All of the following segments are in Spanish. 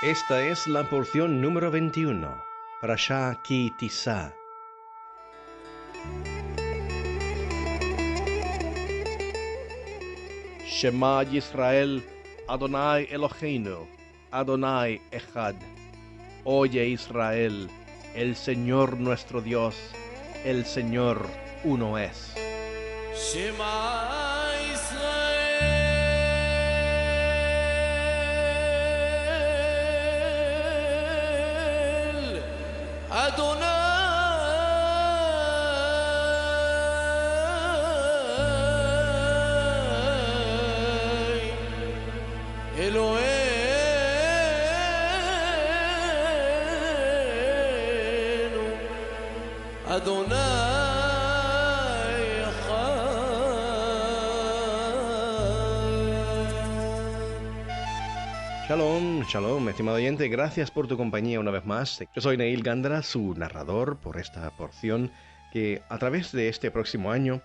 Esta es la porción número 21, Parashá Ki Tisa. Shema Yisrael, Adonai Eloheinu, Adonai Echad. Oye Israel, el Señor nuestro Dios, el Señor uno es. Shema Israel, Adonai Eloheinu, Adonai Echad. Shalom, shalom, estimado oyente, gracias por tu compañía una vez más. Yo soy Neil Gándara, su narrador por esta porción que a través de este próximo año,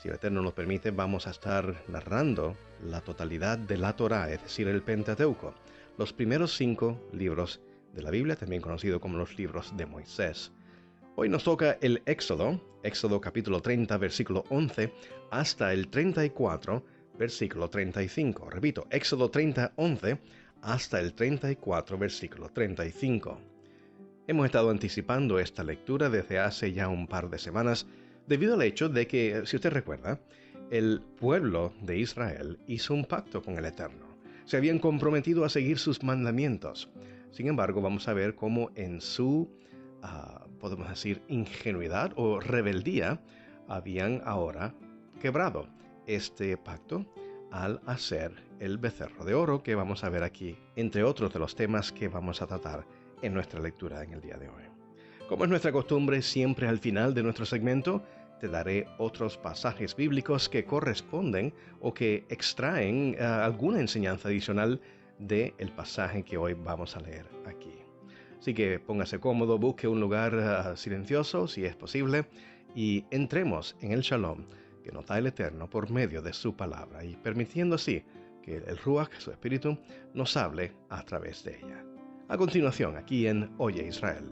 si el Eterno nos permite, vamos a estar narrando la totalidad de la Torá, es decir, el Pentateuco, los primeros 5 libros de la Biblia, también conocido como los libros de Moisés. Hoy nos toca el Éxodo capítulo 30, versículo 11, hasta el 34, versículo 35. Repito, Éxodo 30, 11, hasta el 34, versículo 35. Hemos estado anticipando esta lectura desde hace ya un par de semanas, debido al hecho de que, si usted recuerda, el pueblo de Israel hizo un pacto con el Eterno. Se habían comprometido a seguir sus mandamientos. Sin embargo, vamos a ver cómo en su podemos decir, ingenuidad o rebeldía, habían ahora quebrado este pacto al hacer el becerro de oro que vamos a ver aquí, entre otros de los temas que vamos a tratar en nuestra lectura en el día de hoy. Como es nuestra costumbre, siempre al final de nuestro segmento te daré otros pasajes bíblicos que corresponden o que extraen alguna enseñanza adicional del pasaje que hoy vamos a leer aquí. Así que póngase cómodo, busque un lugar silencioso, si es posible, y entremos en el Shalom que nos da el Eterno por medio de su palabra, y permitiendo así que el Ruach, su Espíritu, nos hable a través de ella. A continuación, aquí en Oye Israel.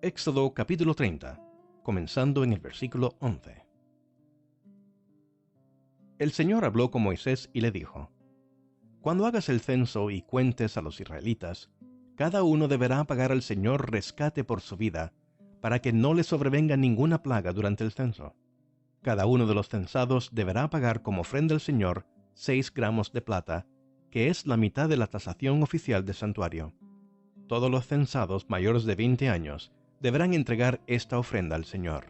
Éxodo capítulo 30, comenzando en el versículo 11. El Señor habló con Moisés y le dijo: Cuando hagas el censo y cuentes a los israelitas, cada uno deberá pagar al Señor rescate por su vida, para que no le sobrevenga ninguna plaga durante el censo. Cada uno de los censados deberá pagar como ofrenda al Señor 6 gramos de plata, que es la mitad de la tasación oficial del santuario. Todos los censados mayores de 20 años deberán entregar esta ofrenda al Señor.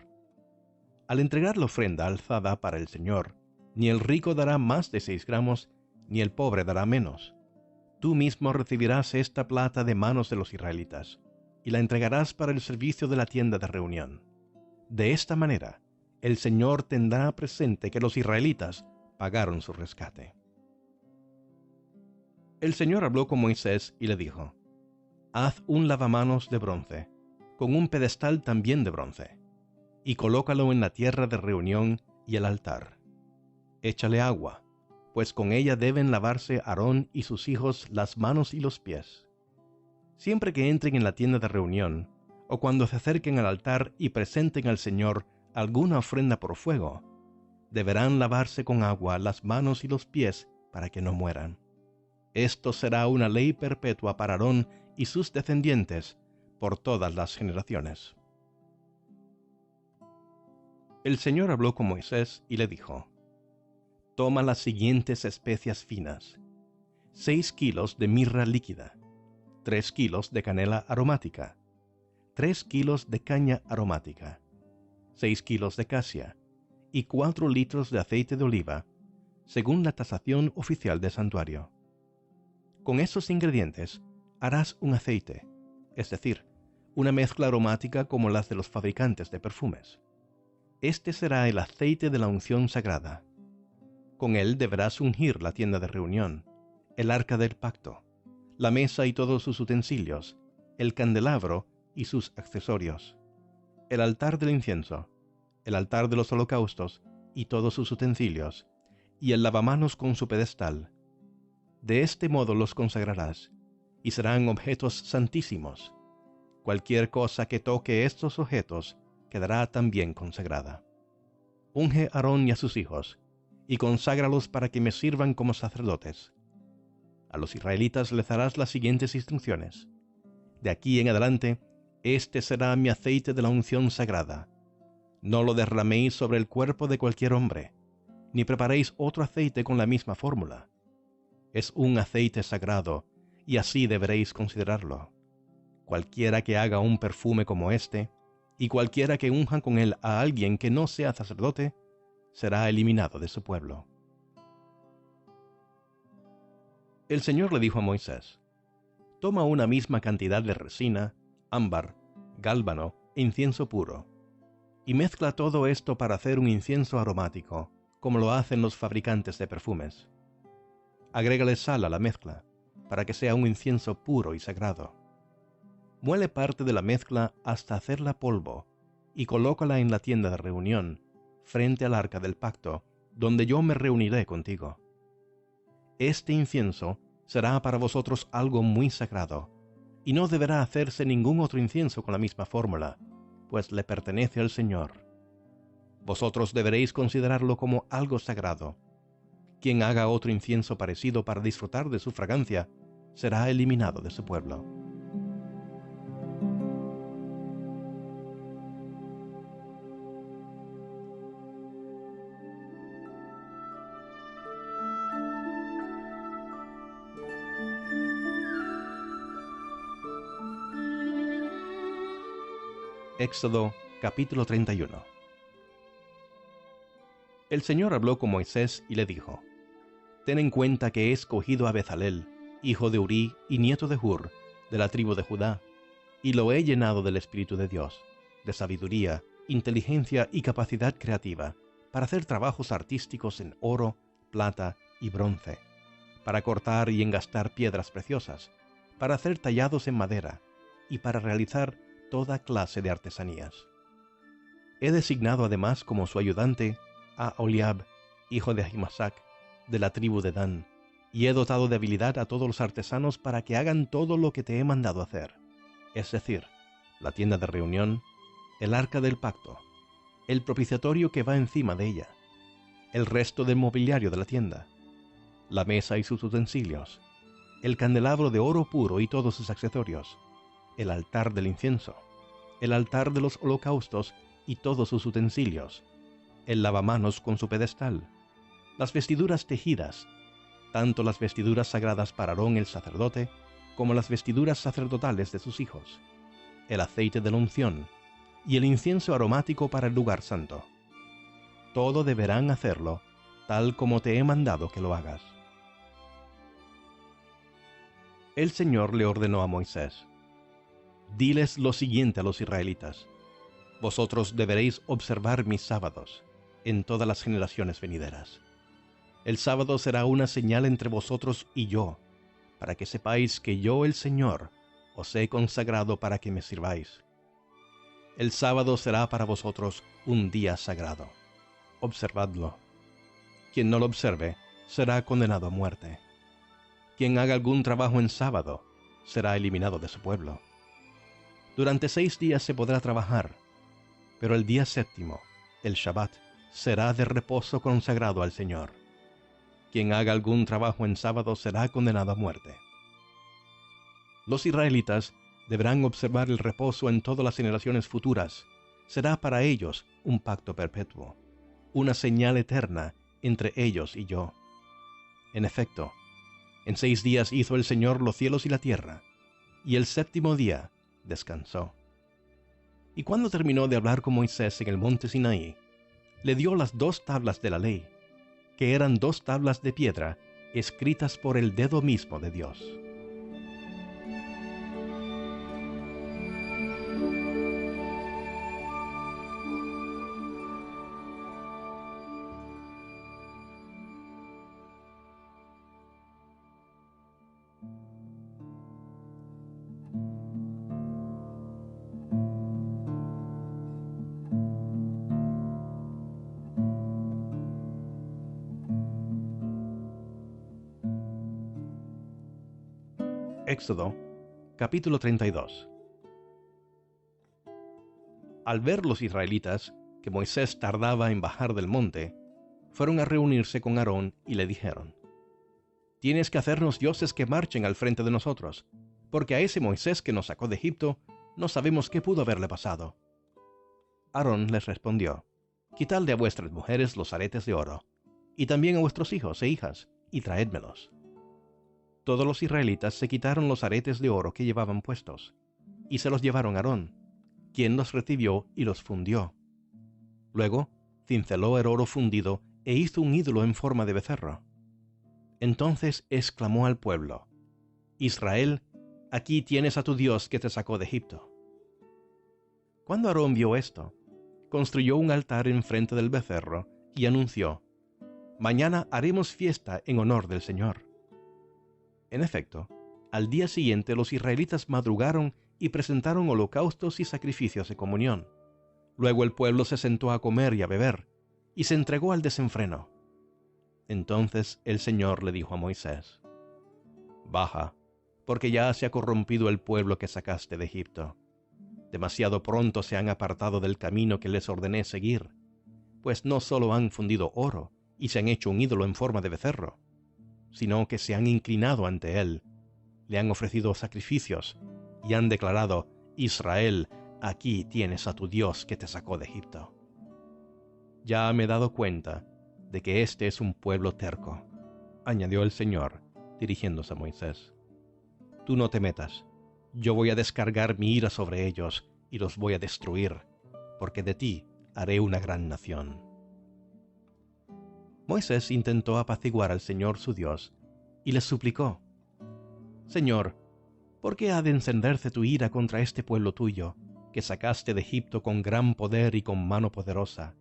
Al entregar la ofrenda alzada para el Señor, ni el rico dará más de 6 gramos, ni el pobre dará menos. Tú mismo recibirás esta plata de manos de los israelitas, y la entregarás para el servicio de la tienda de reunión. De esta manera, el Señor tendrá presente que los israelitas pagaron su rescate. El Señor habló con Moisés y le dijo: Haz un lavamanos de bronce, con un pedestal también de bronce, y colócalo en la tierra de reunión y el altar. Échale agua, pues con ella deben lavarse Aarón y sus hijos las manos y los pies. Siempre que entren en la tienda de reunión, o cuando se acerquen al altar y presenten al Señor alguna ofrenda por fuego, deberán lavarse con agua las manos y los pies para que no mueran. Esto será una ley perpetua para Aarón y sus descendientes por todas las generaciones. El Señor habló con Moisés y le dijo: Toma las siguientes especias finas: 6 kilos de mirra líquida, 3 kilos de canela aromática, 3 kilos de caña aromática, 6 kilos de casia y 4 litros de aceite de oliva, según la tasación oficial del santuario. Con estos ingredientes harás un aceite, es decir, una mezcla aromática como las de los fabricantes de perfumes. Este será el aceite de la unción sagrada. Con él deberás ungir la tienda de reunión, el arca del pacto, la mesa y todos sus utensilios, el candelabro y sus accesorios, el altar del incienso, el altar de los holocaustos y todos sus utensilios, y el lavamanos con su pedestal. De este modo los consagrarás, y serán objetos santísimos. Cualquier cosa que toque estos objetos quedará también consagrada. Unge a Aarón y a sus hijos, y conságralos para que me sirvan como sacerdotes. A los israelitas les darás las siguientes instrucciones. De aquí en adelante, este será mi aceite de la unción sagrada. No lo derraméis sobre el cuerpo de cualquier hombre, ni preparéis otro aceite con la misma fórmula. Es un aceite sagrado, y así deberéis considerarlo. Cualquiera que haga un perfume como este, y cualquiera que unja con él a alguien que no sea sacerdote, será eliminado de su pueblo. El Señor le dijo a Moisés: toma una misma cantidad de resina, ámbar, gálbano e incienso puro, y mezcla todo esto para hacer un incienso aromático, como lo hacen los fabricantes de perfumes. Agrégale sal a la mezcla, para que sea un incienso puro y sagrado. Muele parte de la mezcla hasta hacerla polvo, y colócala en la tienda de reunión, frente al arca del pacto, donde yo me reuniré contigo. Este incienso será para vosotros algo muy sagrado, y no deberá hacerse ningún otro incienso con la misma fórmula, pues le pertenece al Señor. Vosotros deberéis considerarlo como algo sagrado. Quien haga otro incienso parecido para disfrutar de su fragancia, será eliminado de su pueblo. Éxodo capítulo 31. El Señor habló con Moisés y le dijo: ten en cuenta que he escogido a Bezalel, hijo de Urí y nieto de Hur, de la tribu de Judá, y lo he llenado del Espíritu de Dios, de sabiduría, inteligencia y capacidad creativa, para hacer trabajos artísticos en oro, plata y bronce, para cortar y engastar piedras preciosas, para hacer tallados en madera, y para realizar toda clase de artesanías. He designado además como su ayudante a Oliab, hijo de Ahimasac, de la tribu de Dan, y he dotado de habilidad a todos los artesanos para que hagan todo lo que te he mandado hacer, es decir, la tienda de reunión, el arca del pacto, el propiciatorio que va encima de ella, el resto del mobiliario de la tienda, la mesa y sus utensilios, el candelabro de oro puro y todos sus accesorios, el altar del incienso, el altar de los holocaustos y todos sus utensilios, el lavamanos con su pedestal, las vestiduras tejidas, tanto las vestiduras sagradas para Aarón el sacerdote, como las vestiduras sacerdotales de sus hijos, el aceite de la unción, y el incienso aromático para el lugar santo. Todo deberán hacerlo, tal como te he mandado que lo hagas. El Señor le ordenó a Moisés: diles lo siguiente a los israelitas: vosotros deberéis observar mis sábados en todas las generaciones venideras. El sábado será una señal entre vosotros y yo, para que sepáis que yo, el Señor, os he consagrado para que me sirváis. El sábado será para vosotros un día sagrado. Observadlo. Quien no lo observe será condenado a muerte. Quien haga algún trabajo en sábado será eliminado de su pueblo. Durante 6 días se podrá trabajar, pero el día séptimo, el Shabbat, será de reposo consagrado al Señor. Quien haga algún trabajo en sábado será condenado a muerte. Los israelitas deberán observar el reposo en todas las generaciones futuras. Será para ellos un pacto perpetuo, una señal eterna entre ellos y yo. En efecto, en 6 días hizo el Señor los cielos y la tierra, y el séptimo día descansó. Y cuando terminó de hablar con Moisés en el monte Sinaí, le dio las 2 tablas de la ley, que eran 2 tablas de piedra escritas por el dedo mismo de Dios. Éxodo, capítulo 32. Al ver los israelitas que Moisés tardaba en bajar del monte, fueron a reunirse con Aarón y le dijeron: «Tienes que hacernos dioses que marchen al frente de nosotros, porque a ese Moisés que nos sacó de Egipto no sabemos qué pudo haberle pasado». Aarón les respondió: «Quitadle a vuestras mujeres los aretes de oro, y también a vuestros hijos e hijas, y traédmelos». Todos los israelitas se quitaron los aretes de oro que llevaban puestos, y se los llevaron a Aarón, quien los recibió y los fundió. Luego cinceló el oro fundido e hizo un ídolo en forma de becerro. Entonces exclamó al pueblo: «Israel, aquí tienes a tu Dios que te sacó de Egipto». Cuando Aarón vio esto, construyó un altar enfrente del becerro y anunció: «Mañana haremos fiesta en honor del Señor». En efecto, al día siguiente los israelitas madrugaron y presentaron holocaustos y sacrificios de comunión. Luego el pueblo se sentó a comer y a beber, y se entregó al desenfreno. Entonces el Señor le dijo a Moisés: «Baja, porque ya se ha corrompido el pueblo que sacaste de Egipto. Demasiado pronto se han apartado del camino que les ordené seguir, pues no solo han fundido oro y se han hecho un ídolo en forma de becerro, sino que se han inclinado ante él, le han ofrecido sacrificios y han declarado: Israel, aquí tienes a tu Dios que te sacó de Egipto. Ya me he dado cuenta de que este es un pueblo terco», añadió el Señor, dirigiéndose a Moisés. «Tú no te metas, yo voy a descargar mi ira sobre ellos y los voy a destruir, porque de ti haré una gran nación». Moisés intentó apaciguar al Señor su Dios y le suplicó: «Señor, ¿por qué ha de encenderse tu ira contra este pueblo tuyo, que sacaste de Egipto con gran poder y con mano poderosa?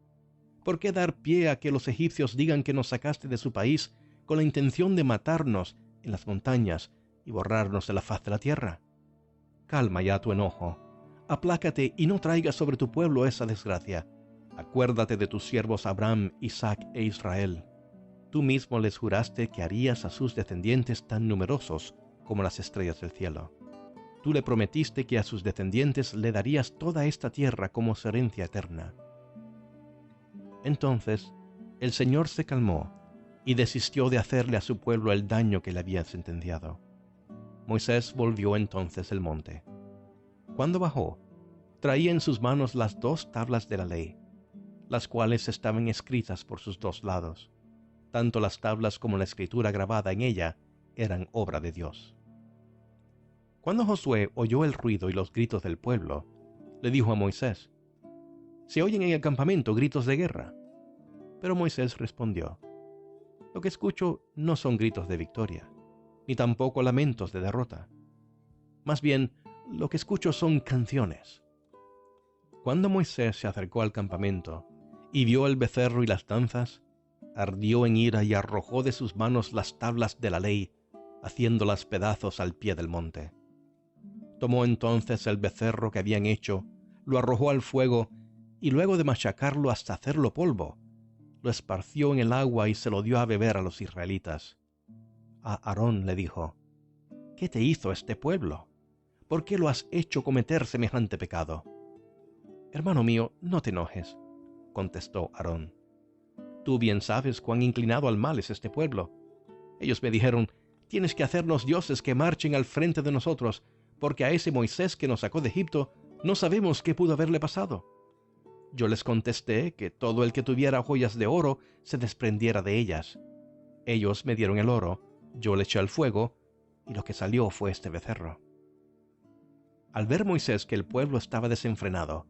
¿Por qué dar pie a que los egipcios digan que nos sacaste de su país con la intención de matarnos en las montañas y borrarnos de la faz de la tierra? Calma ya tu enojo, aplácate y no traigas sobre tu pueblo esa desgracia. Acuérdate de tus siervos Abraham, Isaac e Israel. Tú mismo les juraste que harías a sus descendientes tan numerosos como las estrellas del cielo. Tú le prometiste que a sus descendientes le darías toda esta tierra como su herencia eterna». Entonces el Señor se calmó y desistió de hacerle a su pueblo el daño que le había sentenciado. Moisés volvió entonces del monte. Cuando bajó, traía en sus manos las 2 tablas de la ley, las cuales estaban escritas por sus 2 lados. Tanto las tablas como la escritura grabada en ella eran obra de Dios. Cuando Josué oyó el ruido y los gritos del pueblo, le dijo a Moisés: «Se oyen en el campamento gritos de guerra». Pero Moisés respondió: «Lo que escucho no son gritos de victoria, ni tampoco lamentos de derrota. Más bien, lo que escucho son canciones». Cuando Moisés se acercó al campamento y vio el becerro y las danzas, ardió en ira y arrojó de sus manos las tablas de la ley, haciéndolas pedazos al pie del monte. Tomó entonces el becerro que habían hecho, lo arrojó al fuego, y luego de machacarlo hasta hacerlo polvo, lo esparció en el agua y se lo dio a beber a los israelitas. A Aarón le dijo: «¿Qué te hizo este pueblo? ¿Por qué lo has hecho cometer semejante pecado?». «Hermano mío, no te enojes», contestó Aarón. «Tú bien sabes cuán inclinado al mal es este pueblo. Ellos me dijeron: tienes que hacernos dioses que marchen al frente de nosotros, porque a ese Moisés que nos sacó de Egipto no sabemos qué pudo haberle pasado. Yo les contesté que todo el que tuviera joyas de oro se desprendiera de ellas. Ellos me dieron el oro, yo le eché al fuego, y lo que salió fue este becerro». Al ver Moisés que el pueblo estaba desenfrenado,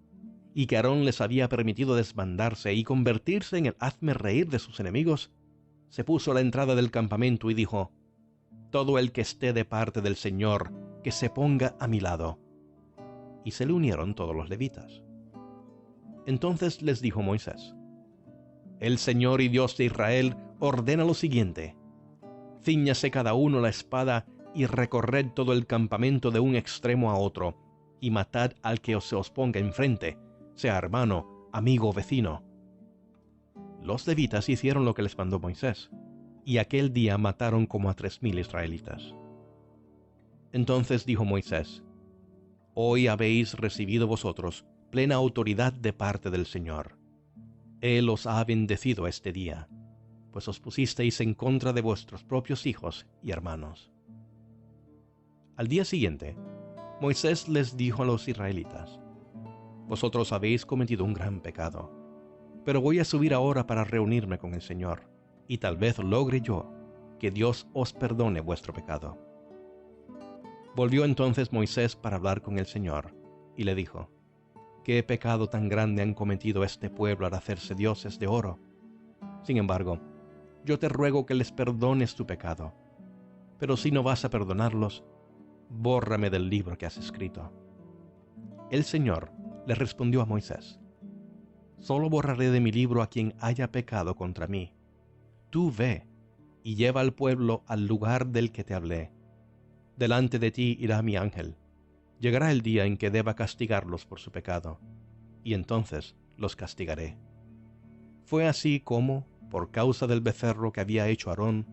y que Aarón les había permitido desbandarse y convertirse en el hazme reír de sus enemigos, se puso a la entrada del campamento y dijo: «Todo el que esté de parte del Señor, que se ponga a mi lado». Y se le unieron todos los levitas. Entonces les dijo Moisés: «El Señor y Dios de Israel ordena lo siguiente: cíñase cada uno la espada y recorred todo el campamento de un extremo a otro, y matad al que se os ponga enfrente, sea hermano, amigo o vecino». Los levitas hicieron lo que les mandó Moisés, y aquel día mataron como a 3000 israelitas. Entonces dijo Moisés: Hoy habéis recibido vosotros plena autoridad de parte del Señor. Él os ha bendecido este día, pues os pusisteis en contra de vuestros propios hijos y hermanos. Al día siguiente, Moisés les dijo a los israelitas: Vosotros habéis cometido un gran pecado, pero voy a subir ahora para reunirme con el Señor, y tal vez logre yo que Dios os perdone vuestro pecado. Volvió entonces Moisés para hablar con el Señor, y le dijo: ¿Qué pecado tan grande han cometido este pueblo al hacerse dioses de oro? Sin embargo, yo te ruego que les perdones tu pecado. Pero si no vas a perdonarlos, bórrame del libro que has escrito. El Señor le respondió a Moisés: Solo borraré de mi libro a quien haya pecado contra mí. Tú ve y lleva al pueblo al lugar del que te hablé. Delante de ti irá mi ángel. Llegará el día en que deba castigarlos por su pecado, y entonces los castigaré. Fue así como, por causa del becerro que había hecho Aarón,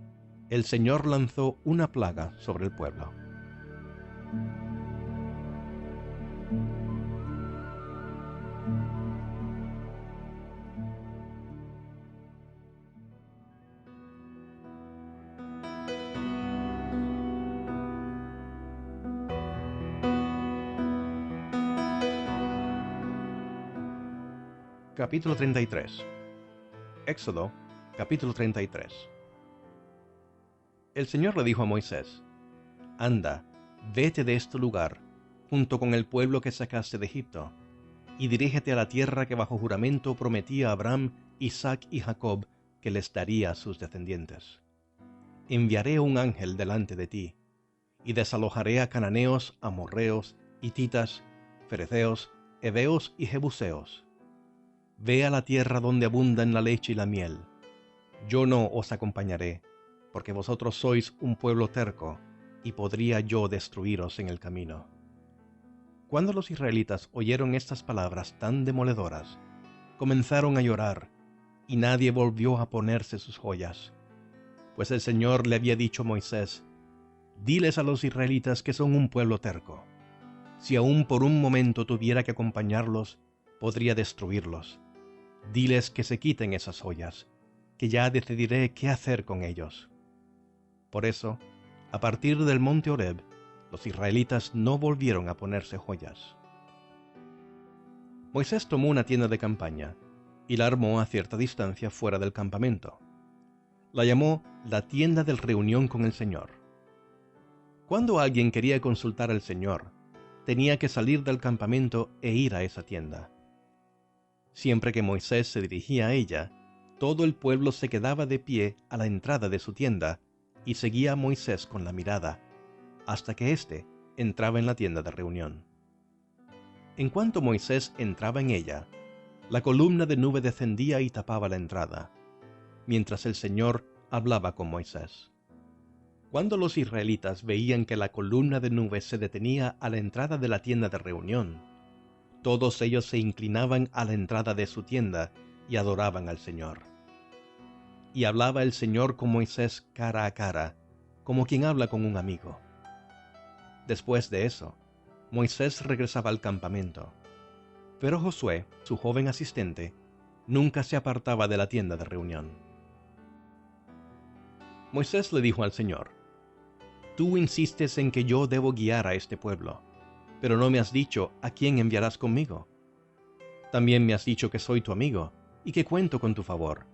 el Señor lanzó una plaga sobre el pueblo. Capítulo 33. Éxodo, capítulo 33. El Señor le dijo a Moisés: Anda, vete de este lugar, junto con el pueblo que sacaste de Egipto, y dirígete a la tierra que bajo juramento prometía a Abraham, Isaac y Jacob que les daría a sus descendientes. Enviaré un ángel delante de ti, y desalojaré a cananeos, amorreos, hititas, fereceos, heveos y jebuseos. Ve a la tierra donde abundan la leche y la miel. Yo no os acompañaré, porque vosotros sois un pueblo terco, y podría yo destruiros en el camino. Cuando los israelitas oyeron estas palabras tan demoledoras, comenzaron a llorar, y nadie volvió a ponerse sus joyas. Pues el Señor le había dicho a Moisés: Diles a los israelitas que son un pueblo terco. Si aún por un momento tuviera que acompañarlos, podría destruirlos. Diles que se quiten esas joyas, que ya decidiré qué hacer con ellos. Por eso, a partir del monte Horeb, los israelitas no volvieron a ponerse joyas. Moisés tomó una tienda de campaña y la armó a cierta distancia fuera del campamento. La llamó la tienda de reunión con el Señor. Cuando alguien quería consultar al Señor, tenía que salir del campamento e ir a esa tienda. Siempre que Moisés se dirigía a ella, todo el pueblo se quedaba de pie a la entrada de su tienda y seguía a Moisés con la mirada, hasta que éste entraba en la tienda de reunión. En cuanto Moisés entraba en ella, la columna de nube descendía y tapaba la entrada, mientras el Señor hablaba con Moisés. Cuando los israelitas veían que la columna de nube se detenía a la entrada de la tienda de reunión, todos ellos se inclinaban a la entrada de su tienda y adoraban al Señor. Y hablaba el Señor con Moisés cara a cara, como quien habla con un amigo. Después de eso, Moisés regresaba al campamento, pero Josué, su joven asistente, nunca se apartaba de la tienda de reunión. Moisés le dijo al Señor: Tú insistes en que yo debo guiar a este pueblo, pero no me has dicho a quién enviarás conmigo. También me has dicho que soy tu amigo y que cuento con tu favor.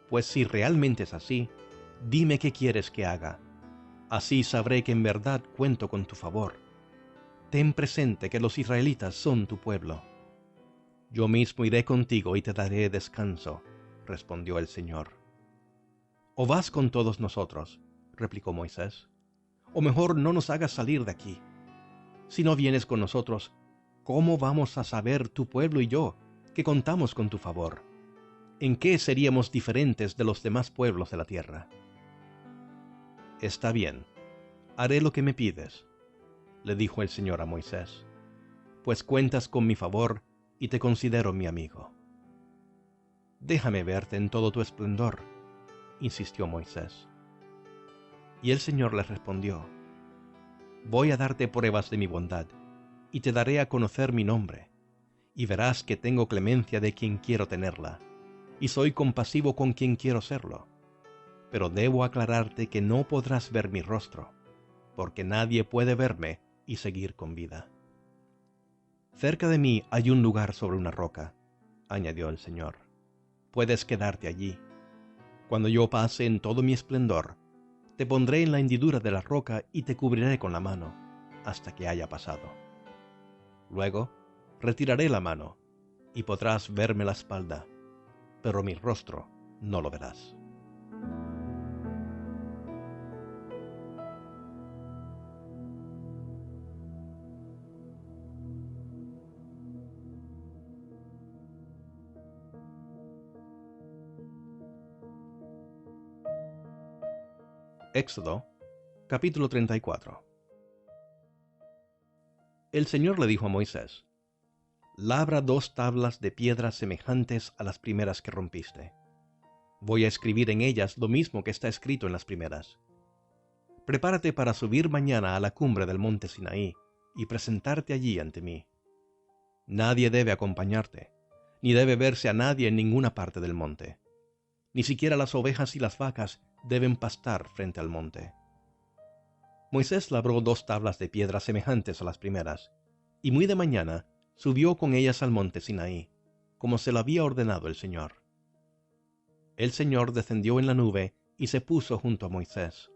Pues si realmente es así, dime qué quieres que haga. Así sabré que en verdad cuento con tu favor. Ten presente que los israelitas son tu pueblo. Yo mismo iré contigo y te daré descanso, respondió el Señor. ¿O vas con todos nosotros?, replicó Moisés. O mejor no nos hagas salir de aquí. Si no vienes con nosotros, ¿cómo vamos a saber tu pueblo y yo que contamos con tu favor? ¿En qué seríamos diferentes de los demás pueblos de la tierra? Está bien, haré lo que me pides, le dijo el Señor a Moisés, pues cuentas con mi favor y te considero mi amigo. Déjame verte en todo tu esplendor, insistió Moisés. Y el Señor le respondió: voy a darte pruebas de mi bondad, y te daré a conocer mi nombre, y verás que tengo clemencia de quien quiero tenerla, y soy compasivo con quien quiero serlo. Pero debo aclararte que no podrás ver mi rostro, porque nadie puede verme y seguir con vida. Cerca de mí hay un lugar sobre una roca, añadió el Señor. Puedes quedarte allí. Cuando yo pase en todo mi esplendor, te pondré en la hendidura de la roca y te cubriré con la mano, hasta que haya pasado. Luego, retiraré la mano, y podrás verme la espalda, pero mi rostro no lo verás. Éxodo, capítulo 34. El Señor le dijo a Moisés: labra 2 tablas de piedra semejantes a las primeras que rompiste. Voy a escribir en ellas lo mismo que está escrito en las primeras. Prepárate para subir mañana a la cumbre del monte Sinaí y presentarte allí ante mí. Nadie debe acompañarte, ni debe verse a nadie en ninguna parte del monte. Ni siquiera las ovejas y las vacas deben pastar frente al monte. Moisés labró 2 tablas de piedra semejantes a las primeras, y muy de mañana subió con ellas al monte Sinaí, como se lo había ordenado el Señor. El Señor descendió en la nube y se puso junto a Moisés.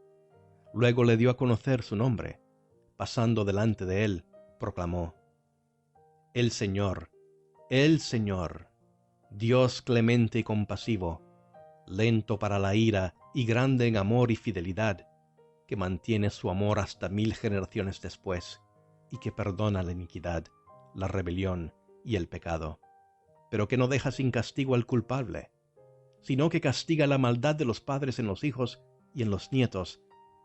Luego le dio a conocer su nombre. Pasando delante de él, proclamó: el Señor, Dios clemente y compasivo, lento para la ira y grande en amor y fidelidad, que mantiene su amor hasta 1000 generaciones después, y que perdona la iniquidad, la rebelión y el pecado, pero que no deja sin castigo al culpable, sino que castiga la maldad de los padres en los hijos y en los nietos,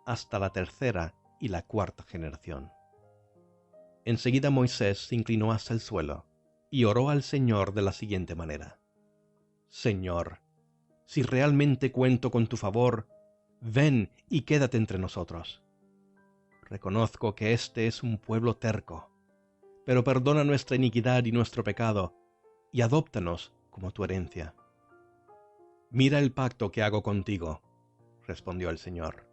hasta la 3ª y la 4ª generación. Enseguida Moisés se inclinó hasta el suelo, y oró al Señor de la siguiente manera: Señor, si realmente cuento con tu favor, ven y quédate entre nosotros. Reconozco que este es un pueblo terco, pero perdona nuestra iniquidad y nuestro pecado, y adóptanos como tu herencia. Mira el pacto que hago contigo, respondió el Señor.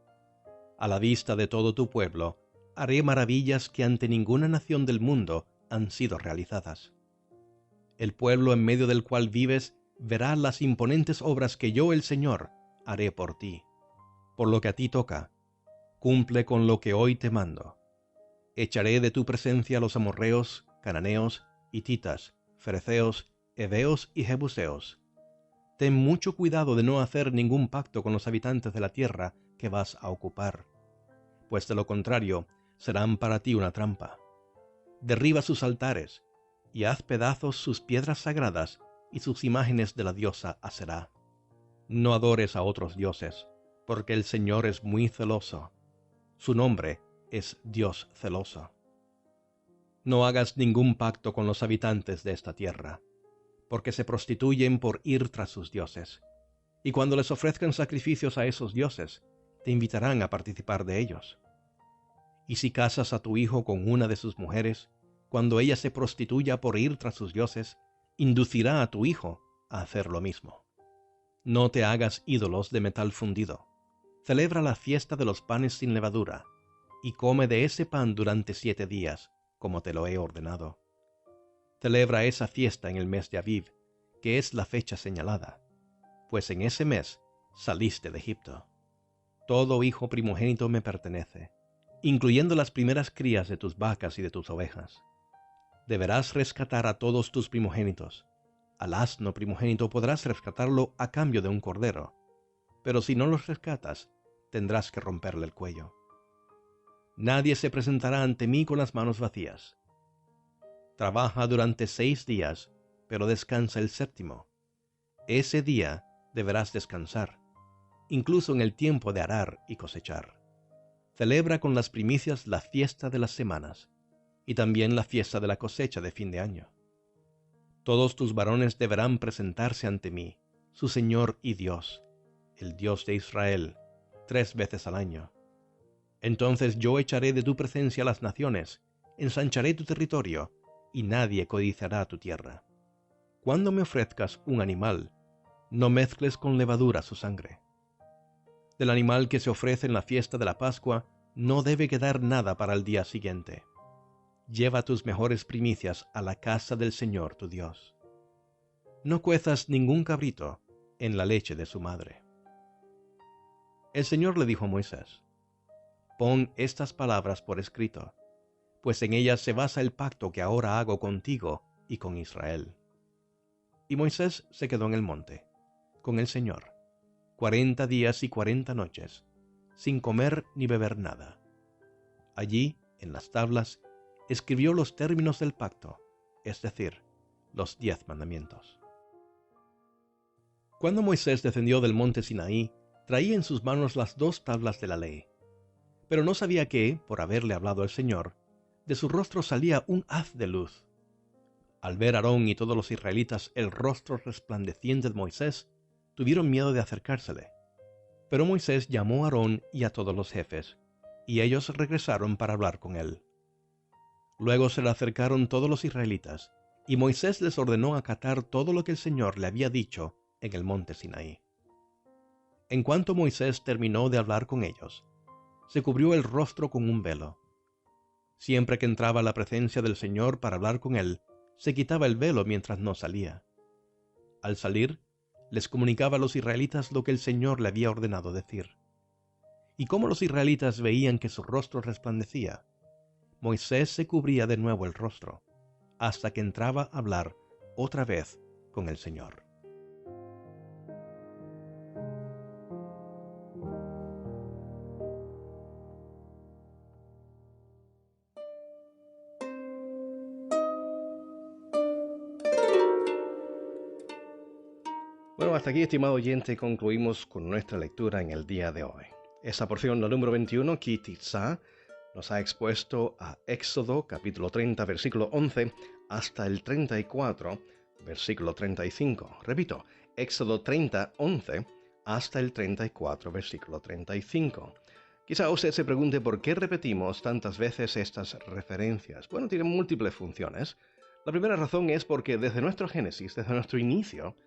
A la vista de todo tu pueblo, haré maravillas que ante ninguna nación del mundo han sido realizadas. El pueblo en medio del cual vives verá las imponentes obras que yo, el Señor, haré por ti. Por lo que a ti toca, cumple con lo que hoy te mando. Echaré de tu presencia a los amorreos, cananeos, hititas, fereceos, heveos y jebuseos. Ten mucho cuidado de no hacer ningún pacto con los habitantes de la tierra que vas a ocupar, pues de lo contrario serán para ti una trampa. Derriba sus altares y haz pedazos sus piedras sagradas y sus imágenes de la diosa Aserá. No adores a otros dioses, porque el Señor es muy celoso. Su nombre es Dios celoso. No hagas ningún pacto con los habitantes de esta tierra, porque se prostituyen por ir tras sus dioses, y cuando les ofrezcan sacrificios a esos dioses, te invitarán a participar de ellos. Y si casas a tu hijo con una de sus mujeres, cuando ella se prostituya por ir tras sus dioses, inducirá a tu hijo a hacer lo mismo. No te hagas ídolos de metal fundido. Celebra la fiesta de los panes sin levadura, y come de ese pan durante 7 días, como te lo he ordenado. Celebra esa fiesta en el mes de Aviv, que es la fecha señalada, pues en ese mes saliste de Egipto. Todo hijo primogénito me pertenece, incluyendo las primeras crías de tus vacas y de tus ovejas. Deberás rescatar a todos tus primogénitos. Al asno primogénito podrás rescatarlo a cambio de un cordero, pero si no los rescatas, tendrás que romperle el cuello. Nadie se presentará ante mí con las manos vacías. Trabaja durante 6 días, pero descansa el 7º. Ese día deberás descansar, incluso en el tiempo de arar y cosechar. Celebra con las primicias la fiesta de las semanas, y también la fiesta de la cosecha de fin de año. Todos tus varones deberán presentarse ante mí, su Señor y Dios, el Dios de Israel, 3 veces al año. Entonces yo echaré de tu presencia a las naciones, ensancharé tu territorio, y nadie codiciará tu tierra. Cuando me ofrezcas un animal, no mezcles con levadura su sangre. Del animal que se ofrece en la fiesta de la Pascua, no debe quedar nada para el día siguiente. Lleva tus mejores primicias a la casa del Señor tu Dios. No cuezas ningún cabrito en la leche de su madre. El Señor le dijo a Moisés: pon estas palabras por escrito, pues en ellas se basa el pacto que ahora hago contigo y con Israel. Y Moisés se quedó en el monte, con el Señor, 40 días y 40 noches, sin comer ni beber nada. Allí, en las tablas, escribió los términos del pacto, es decir, los 10 mandamientos. Cuando Moisés descendió del monte Sinaí, traía en sus manos las 2 tablas de la ley. Pero no sabía que, por haberle hablado el Señor, de su rostro salía un haz de luz. Al ver a Aarón y todos los israelitas el rostro resplandeciente de Moisés, tuvieron miedo de acercársele. Pero Moisés llamó a Aarón y a todos los jefes, y ellos regresaron para hablar con él. Luego se le acercaron todos los israelitas, y Moisés les ordenó acatar todo lo que el Señor le había dicho en el monte Sinaí. En cuanto Moisés terminó de hablar con ellos, se cubrió el rostro con un velo. Siempre que entraba a la presencia del Señor para hablar con él, se quitaba el velo mientras no salía. Al salir, les comunicaba a los israelitas lo que el Señor le había ordenado decir. Y como los israelitas veían que su rostro resplandecía, Moisés se cubría de nuevo el rostro, hasta que entraba a hablar otra vez con el Señor. Bueno, hasta aquí, estimado oyente, concluimos con nuestra lectura en el día de hoy. Esa porción, la número 21, Ki Tisa, nos ha expuesto a Éxodo, capítulo 30, versículo 11, hasta el 34, versículo 35. Repito, Éxodo 30, 11, hasta el 34, versículo 35. Quizá usted se pregunte por qué repetimos tantas veces estas referencias. Bueno, tienen múltiples funciones. La primera razón es porque desde nuestro Génesis, desde nuestro inicio,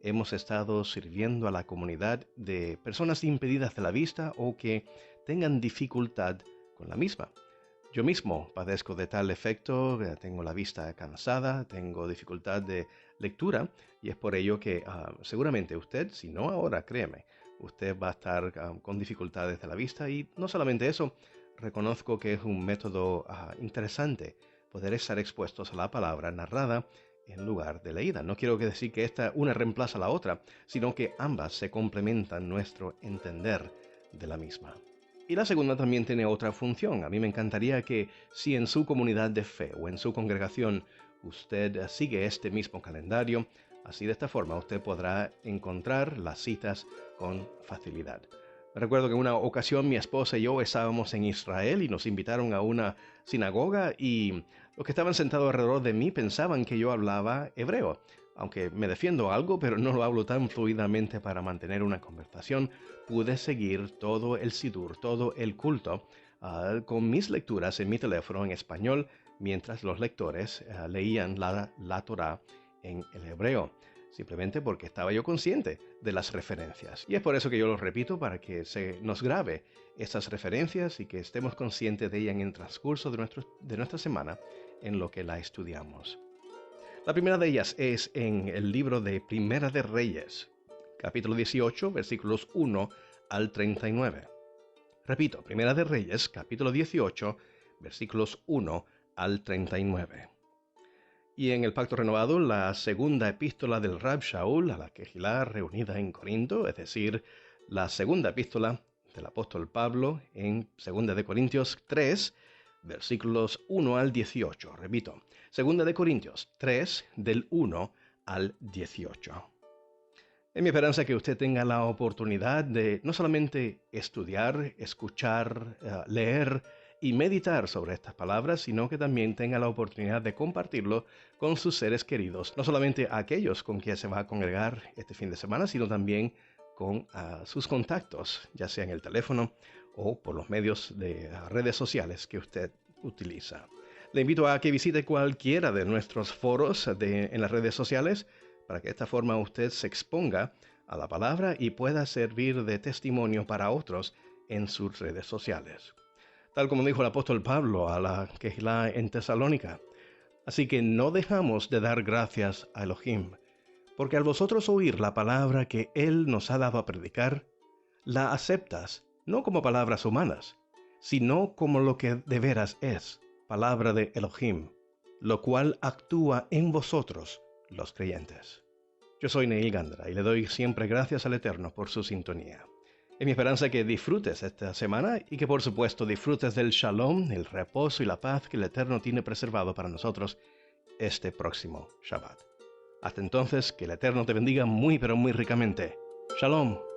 hemos estado sirviendo a la comunidad de personas impedidas de la vista o que tengan dificultad con la misma. Yo mismo padezco de tal efecto, tengo la vista cansada, tengo dificultad de lectura, y es por ello que seguramente usted, si no ahora, créeme, usted va a estar con dificultades de la vista. Y no solamente eso, reconozco que es un método interesante poder estar expuestos a la palabra narrada en lugar de leída. No quiero decir que una reemplaza a la otra, sino que ambas se complementan nuestro entender de la misma. Y la segunda también tiene otra función. A mí me encantaría que si en su comunidad de fe o en su congregación usted sigue este mismo calendario, así de esta forma usted podrá encontrar las citas con facilidad. Recuerdo que en una ocasión mi esposa y yo estábamos en Israel y nos invitaron a una sinagoga, y los que estaban sentados alrededor de mí pensaban que yo hablaba hebreo, aunque me defiendo algo, pero no lo hablo tan fluidamente para mantener una conversación. Pude seguir todo el Sidur, todo el culto, con mis lecturas en mi teléfono en español, mientras los lectores leían la Torá en el hebreo, simplemente porque estaba yo consciente de las referencias. Y es por eso que yo lo repito, para que se nos grabe estas referencias y que estemos conscientes de ellas en el transcurso de nuestra semana en lo que la estudiamos. La primera de ellas es en el libro de Primera de Reyes, capítulo 18, versículos 1 al 39. Repito, Primera de Reyes, capítulo 18, versículos 1 al 39. Y en el Pacto Renovado, la segunda epístola del Rab Shaul a la Kehilá reunida en Corinto, es decir, la segunda epístola del apóstol Pablo en 2 de Corintios 3, versículos 1 al 18. Repito, 2 de Corintios 3, del 1 al 18. Es mi esperanza que usted tenga la oportunidad de no solamente estudiar, escuchar, leer y meditar sobre estas palabras, sino que también tenga la oportunidad de compartirlo con sus seres queridos, no solamente a aquellos con quienes se va a congregar este fin de semana, sino también con sus contactos, ya sea en el teléfono o por los medios de redes sociales que usted utiliza. Le invito a que visite cualquiera de nuestros foros en las redes sociales para que de esta forma usted se exponga a la palabra y pueda servir de testimonio para otros en sus redes sociales. Tal como dijo el apóstol Pablo a la Quejilá en Tesalónica. Así que no dejamos de dar gracias a Elohim, porque al vosotros oír la palabra que Él nos ha dado a predicar, la aceptas no como palabras humanas, sino como lo que de veras es, palabra de Elohim, lo cual actúa en vosotros, los creyentes. Yo soy Neil Gandra y le doy siempre gracias al Eterno por su sintonía. Es mi esperanza que disfrutes esta semana y que por supuesto disfrutes del shalom, el reposo y la paz que el Eterno tiene preservado para nosotros este próximo Shabbat. Hasta entonces, que el Eterno te bendiga muy pero muy ricamente. Shalom.